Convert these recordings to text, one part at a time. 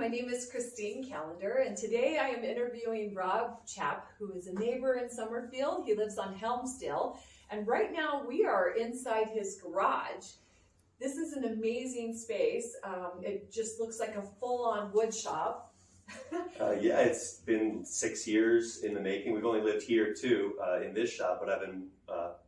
my name is Christine Callender, and today I am interviewing Rob Chapp, who is a neighbor in Summerfield. He lives on Helmsdale, and right now we are inside his garage. This is an amazing space. It just looks like a full-on wood shop. Yeah, it's been 6 years in the making. We've only lived here too, in this shop, but I've been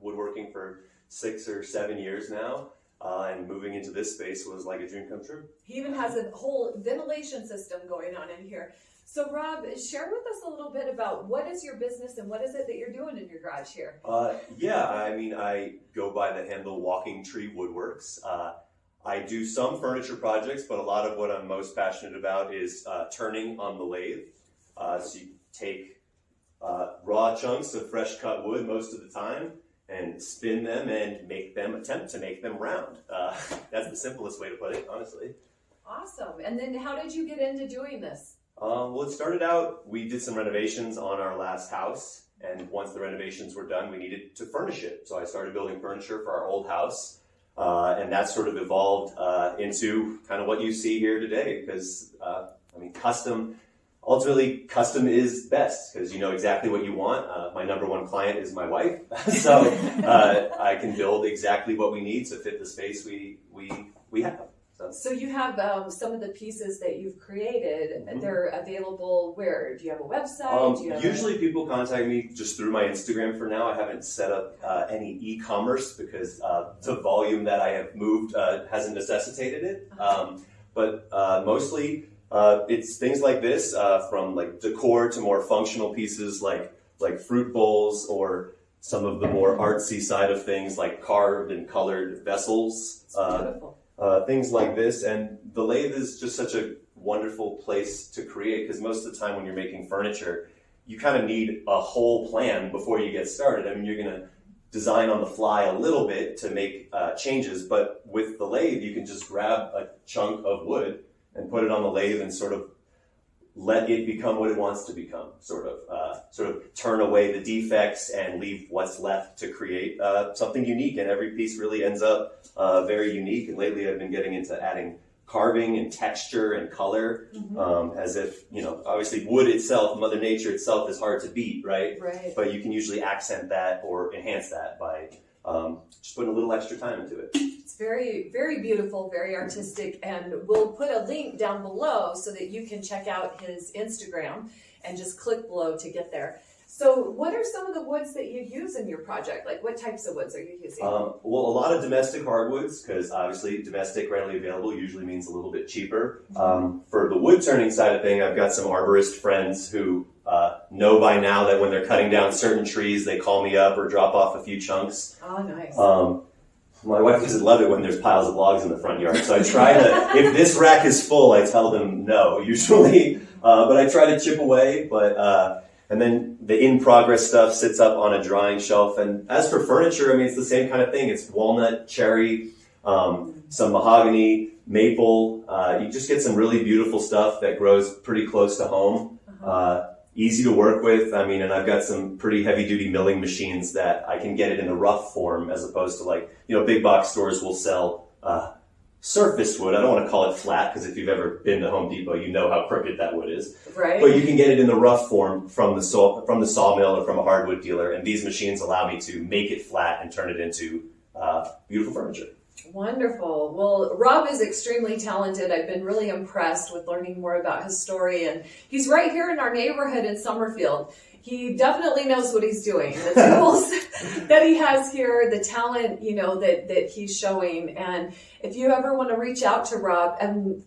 woodworking for 6 or 7 years now. And moving into this space was like a dream come true. He even has a whole ventilation system going on in here. So Rob, share with us a little bit about what is your business and what is it that you're doing in your garage here? Yeah, I mean, I go by the handle Walking Tree Woodworks. I do some furniture projects, but a lot of what I'm most passionate about is turning on the lathe. So you take raw chunks of fresh cut wood most of the time, and spin them and attempt to make them round. That's the simplest way to put it, honestly. Awesome. And then how did you get into doing this? Well, it started out, we did some renovations on our last house, and once the renovations were done, we needed to furnish it. So I started building furniture for our old house, and that sort of evolved into kind of what you see here today, because, I mean, ultimately, custom is best because you know exactly what you want. My number one client is my wife, so I can build exactly what we need to fit the space we have. So you have some of the pieces that you've created, and they're available where? Do you have a website? Usually people contact me just through my Instagram for now. I haven't set up any e-commerce because the volume that I have moved hasn't necessitated it. But mostly, it's things like this, from like decor to more functional pieces like fruit bowls, or some of the more artsy side of things like carved and colored vessels. Beautiful. Things like this. And the lathe is just such a wonderful place to create, because most of the time when you're making furniture, you kind of need a whole plan before you get started. I mean, you're going to design on the fly a little bit to make changes, but with the lathe, you can just grab a chunk of wood and put it on the lathe and sort of let it become what it wants to become, sort of turn away the defects and leave what's left to create something unique. And every piece really ends up very unique. And lately I've been getting into adding carving and texture and color, as if, you know, obviously wood itself, Mother Nature itself is hard to beat, right? Right. But you can usually accent that or enhance that by just putting a little extra time into it. It's very, very beautiful, very artistic, and we'll put a link down below so that you can check out his Instagram and just click below to get there. So what are some of the woods that you use in your project? Like what types of woods are you using? Well, a lot of domestic hardwoods, because obviously domestic, readily available, usually means a little bit cheaper. For the wood turning side of thing, I've got some arborist friends who know by now that when they're cutting down certain trees, they call me up or drop off a few chunks. Oh, nice. My wife doesn't love it when there's piles of logs in the front yard, so I try to, if this rack is full, I tell them no, usually, but I try to chip away, and then the in-progress stuff sits up on a drying shelf. And as for furniture, I mean, it's the same kind of thing. It's walnut, cherry, some mahogany, maple. You just get some really beautiful stuff that grows pretty close to home. Easy to work with. I mean, and I've got some pretty heavy-duty milling machines that I can get it in a rough form, as opposed to, like, you know, big box stores will sell surfaced wood. I don't want to call it flat, because if you've ever been to Home Depot, you know how crooked that wood is. Right. But you can get it in the rough form from the sawmill or from a hardwood dealer, and these machines allow me to make it flat and turn it into beautiful furniture. Wonderful. Well, Rob is extremely talented. I've been really impressed with learning more about his story, and he's right here in our neighborhood in Summerfield. He definitely knows what he's doing. The tools that he has here, the talent, you know, that he's showing. And if you ever want to reach out to Rob, and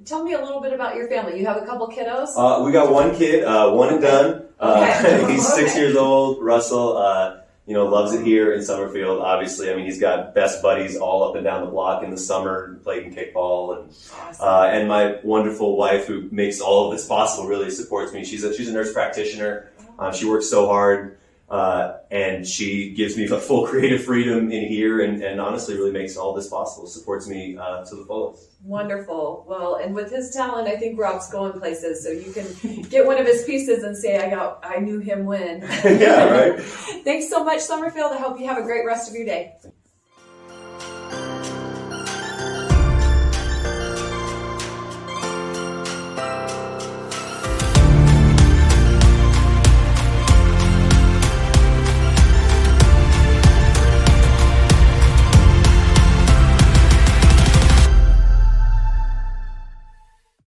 tell me a little bit about your family. You have a couple kiddos? We got one kid, one and done. Okay. He's 6 years old. Russell, you know, loves it here in Summerfield. Obviously, I mean, he's got best buddies all up and down the block in the summer, playing kickball, and awesome. And my wonderful wife, who makes all of this possible, really supports me. She's a nurse practitioner. She works so hard, and she gives me the full creative freedom in here, and honestly really makes all this possible. Supports me to the fullest. Wonderful. Well, and with his talent, I think Rob's going places. So you can get one of his pieces and say, I knew him when. Yeah, right. Thanks so much, Summerfield. I hope you have a great rest of your day.